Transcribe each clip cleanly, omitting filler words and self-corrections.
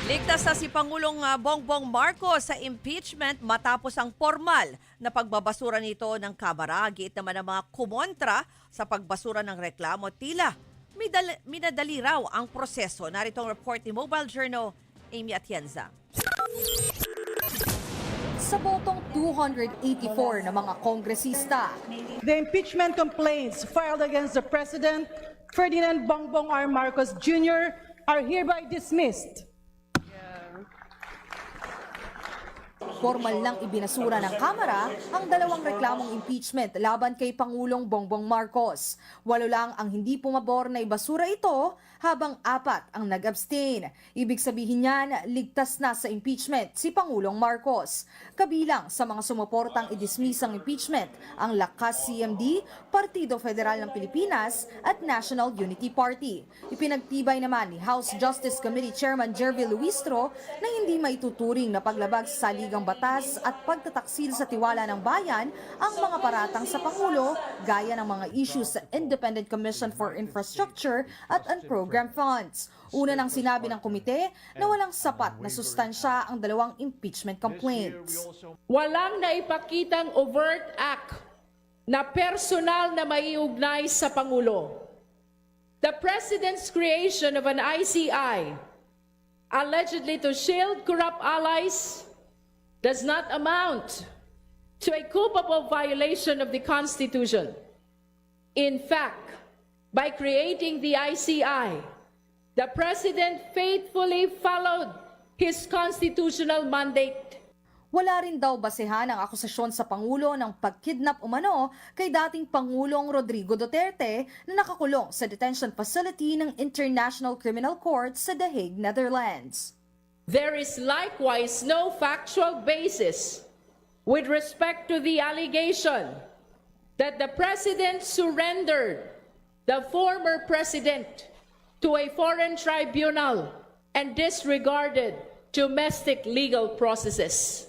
Ligtas na si Pangulong Bongbong Marcos sa impeachment matapos ang formal na pagbabasura nito ng Kamara. Giit naman ang mga kumontra sa pagbasura ng reklamo. Tila, minadali raw ang proseso. Narito ang report ni Mobile Journal, Amy Atienza. Sa botong 284 na mga kongresista, The impeachment complaints filed against the President, Ferdinand Bongbong R. Marcos Jr. are hereby dismissed. formal lang ibinasura ng Kamara ang dalawang reklamong impeachment laban kay Pangulong Bongbong Marcos. 8 lang ang hindi pumabor na ibasura ito, habang 4 ang nag-abstain. Ibig sabihin niyan, ligtas na sa impeachment si Pangulong Marcos. Kabilang sa mga sumuportang i-dismiss ang impeachment ang Lakas CMD, Partido Federal ng Pilipinas at National Unity Party. Ipinagtibay naman ni House Justice Committee Chairman Jervy Luistro na hindi maituturing na paglabag sa saligang batas at pagtataksil sa tiwala ng bayan ang mga paratang sa Pangulo gaya ng mga issues sa Independent Commission for Infrastructure at Unprogrammed Funds. Una nang sinabi ng komite na walang sapat na sustansya ang dalawang impeachment complaints. Walang naipakitang overt act na personal na maiugnay sa Pangulo. The President's creation of an ICI allegedly to shield corrupt allies does not amount to a culpable violation of the Constitution. In fact, by creating the ICI, the President faithfully followed his constitutional mandate. Wala rin daw basehan ang akusasyon sa Pangulo ng pagkidnap umano kay dating Pangulong Rodrigo Duterte na nakakulong sa detention facility ng International Criminal Court sa The Hague, Netherlands. There is likewise no factual basis with respect to the allegation that the President surrendered the former President to a foreign tribunal and disregarded domestic legal processes.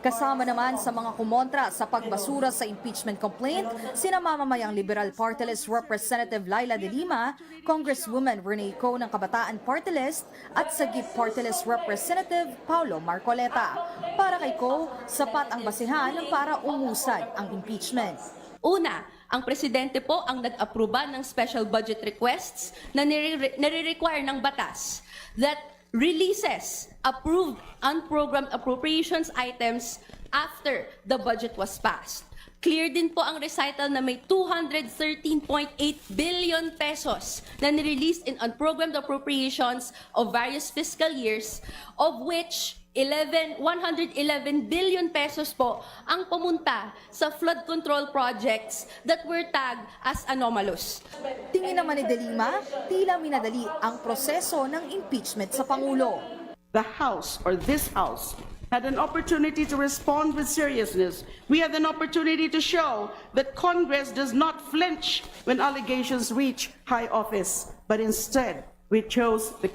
Kasama naman sa mga kumontra sa pagbasura sa impeachment complaint, sina mamamayang Liberal Party List Representative Laila de Lima, Congresswoman Renee Ko ng Kabataan Party List at Sagip Party List Representative Paulo Marcoleta. Para kay Ko, sapat ang basihan para umusad ang impeachment. Una, ang presidente po ang nag-aproba ng special budget requests na nire-require ng batas that releases approved unprogrammed appropriations items after the budget was passed. Clear din po ang recital na may 213.8 billion pesos na nireleased in unprogrammed appropriations of various fiscal years, of which 111 billion pesos po ang pumunta sa flood control projects that were tagged as anomalous. Tingin naman ni De Lima, tila minadali ang proseso ng impeachment sa Pangulo. The House, or this House, had an opportunity to respond with seriousness. We had an opportunity to show that Congress does not flinch when allegations reach high office, but instead, we chose the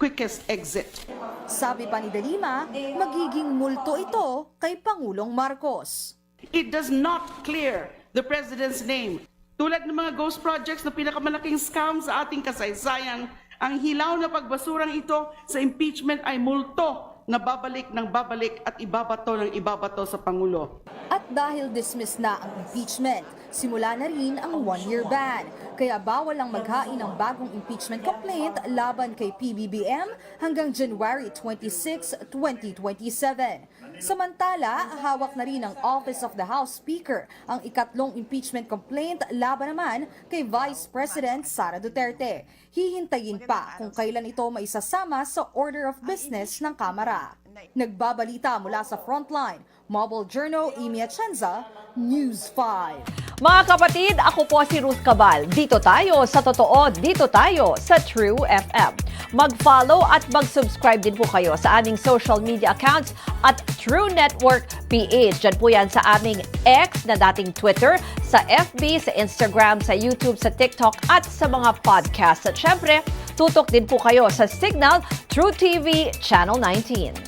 quickest exit. Sabi pa ni De Lima, magiging multo ito kay Pangulong Marcos. It does not clear the President's name. Tulad ng mga ghost projects na pinakamalaking scam sa ating kasaysayan, ang hilaw na pagbasurang ito sa impeachment ay multo na babalik ng babalik at ibabato ng ibabato sa Pangulo. At dahil dismiss na ang impeachment, simula na rin ang 1-year ban. Kaya bawal ang maghain ng bagong impeachment complaint laban kay PBBM hanggang January 26, 2027. Samantala, hawak na rin ng Office of the House Speaker ang ikatlong impeachment complaint laban naman kay Vice President Sara Duterte. Hihintayin pa kung kailan ito maisasama sa order of business ng Kamara. Nagbabalita mula sa Frontline, Mobile Journal, Amy Atienza, News 5. Mga kapatid, ako po si Ruth Cabal. Dito tayo sa totoo, dito tayo sa True FM. Mag-follow at mag-subscribe din po kayo sa aming social media accounts at True Network PH. Diyan po yan sa aming X na dating Twitter, sa FB, sa Instagram, sa YouTube, sa TikTok at sa mga podcast. At syempre, tutok din po kayo sa Signal True TV Channel 19.